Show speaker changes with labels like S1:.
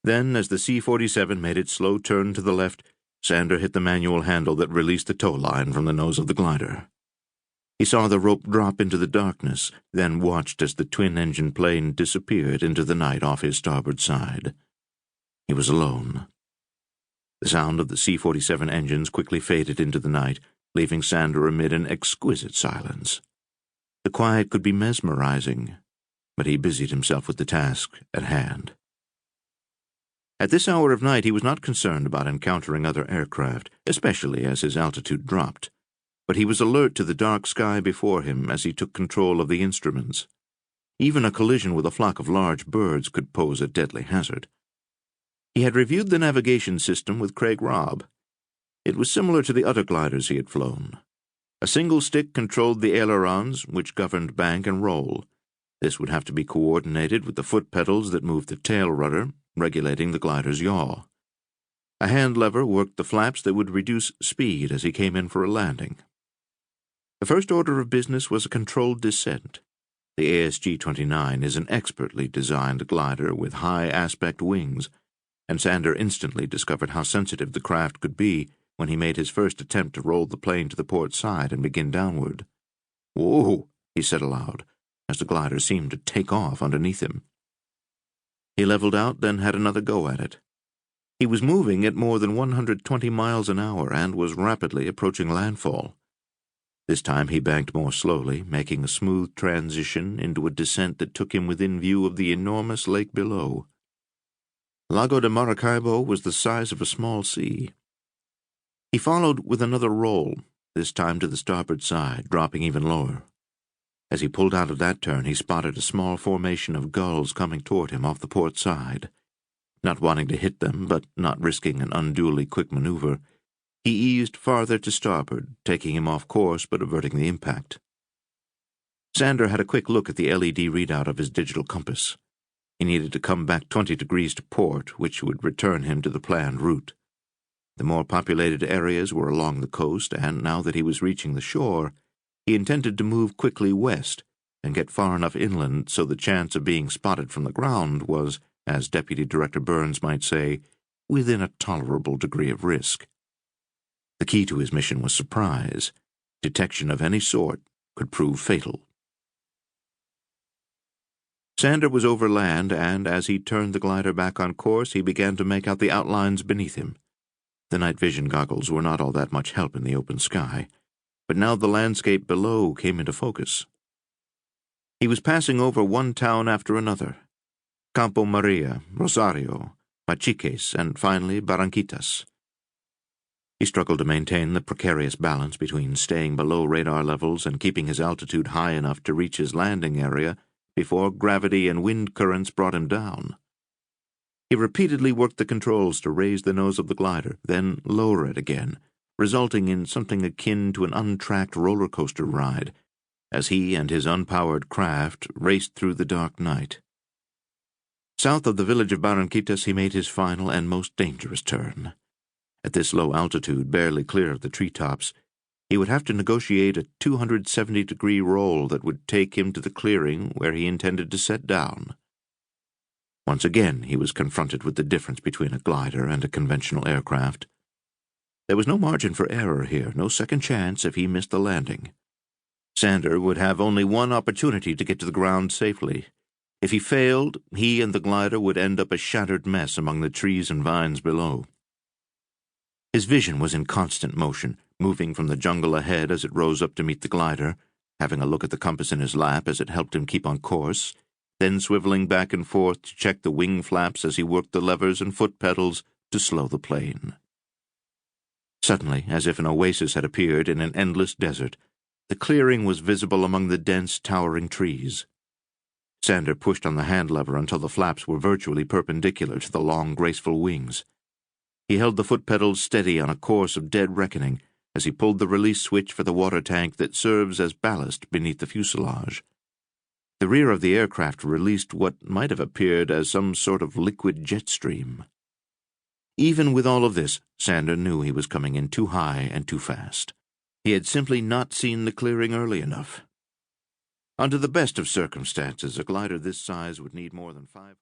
S1: Then, as the C-47 made its slow turn to the left, Sandor hit the manual handle that released the tow line from the nose of the glider. He saw the rope drop into the darkness, then watched as the twin-engine plane disappeared into the night off his starboard side. He was alone. The sound of the C-47 engines quickly faded into the night, leaving Sandor amid an exquisite silence. The quiet could be mesmerizing, but he busied himself with the task at hand. At this hour of night he was not concerned about encountering other aircraft, especially as his altitude dropped, but he was alert to the dark sky before him as he took control of the instruments. Even a collision with a flock of large birds could pose a deadly hazard. He had reviewed the navigation system with Craig Robb. It was similar to the other gliders he had flown. A single stick controlled the ailerons, which governed bank and roll. This would have to be coordinated with the foot pedals that moved the tail rudder, regulating the glider's yaw. A hand lever worked the flaps that would reduce speed as he came in for a landing. The first order of business was a controlled descent. The ASG-29 is an expertly designed glider with high-aspect wings, and Sandor instantly discovered how sensitive the craft could be when he made his first attempt to roll the plane to the port side and begin downward. "Whoa," he said aloud, as the glider seemed to take off underneath him. He leveled out, then had another go at it. He was moving at more than 120 miles an hour and was rapidly approaching landfall. This time he banked more slowly, making a smooth transition into a descent that took him within view of the enormous lake below. Lago de Maracaibo was the size of a small sea. He followed with another roll, this time to the starboard side, dropping even lower. As he pulled out of that turn, he spotted a small formation of gulls coming toward him off the port side. Not wanting to hit them, but not risking an unduly quick maneuver, he eased farther to starboard, taking him off course but averting the impact. Sandor had a quick look at the LED readout of his digital compass. He needed to come back 20 degrees to port, which would return him to the planned route. The more populated areas were along the coast, and now that he was reaching the shore, he intended to move quickly west and get far enough inland so the chance of being spotted from the ground was, as Deputy Director Burns might say, within a tolerable degree of risk. The key to his mission was surprise. Detection of any sort could prove fatal. Sandor was over land, and as he turned the glider back on course, he began to make out the outlines beneath him. The night vision goggles were not all that much help in the open sky, but now the landscape below came into focus. He was passing over one town after another: Campo Maria, Rosario, Pachiques, and finally Barranquitas. He struggled to maintain the precarious balance between staying below radar levels and keeping his altitude high enough to reach his landing area before gravity and wind currents brought him down. He repeatedly worked the controls to raise the nose of the glider, then lower it again, resulting in something akin to an untracked roller coaster ride, as he and his unpowered craft raced through the dark night. South of the village of Barranquitas, he made his final and most dangerous turn. At this low altitude, barely clear of the treetops, he would have to negotiate a 270-degree roll that would take him to the clearing where he intended to set down. Once again, he was confronted with the difference between a glider and a conventional aircraft. There was no margin for error here, no second chance if he missed the landing. Sandor would have only one opportunity to get to the ground safely. If he failed, he and the glider would end up a shattered mess among the trees and vines below. His vision was in constant motion, moving from the jungle ahead as it rose up to meet the glider, having a look at the compass in his lap as it helped him keep on course, then swiveling back and forth to check the wing flaps as he worked the levers and foot pedals to slow the plane. Suddenly, as if an oasis had appeared in an endless desert, the clearing was visible among the dense, towering trees. Sandor pushed on the hand lever until the flaps were virtually perpendicular to the long, graceful wings. He held the foot pedals steady on a course of dead reckoning as he pulled the release switch for the water tank that serves as ballast beneath the fuselage. The rear of the aircraft released what might have appeared as some sort of liquid jet stream. Even with all of this, Sandor knew he was coming in too high and too fast. He had simply not seen the clearing early enough. Under the best of circumstances, a glider this size would need more than 500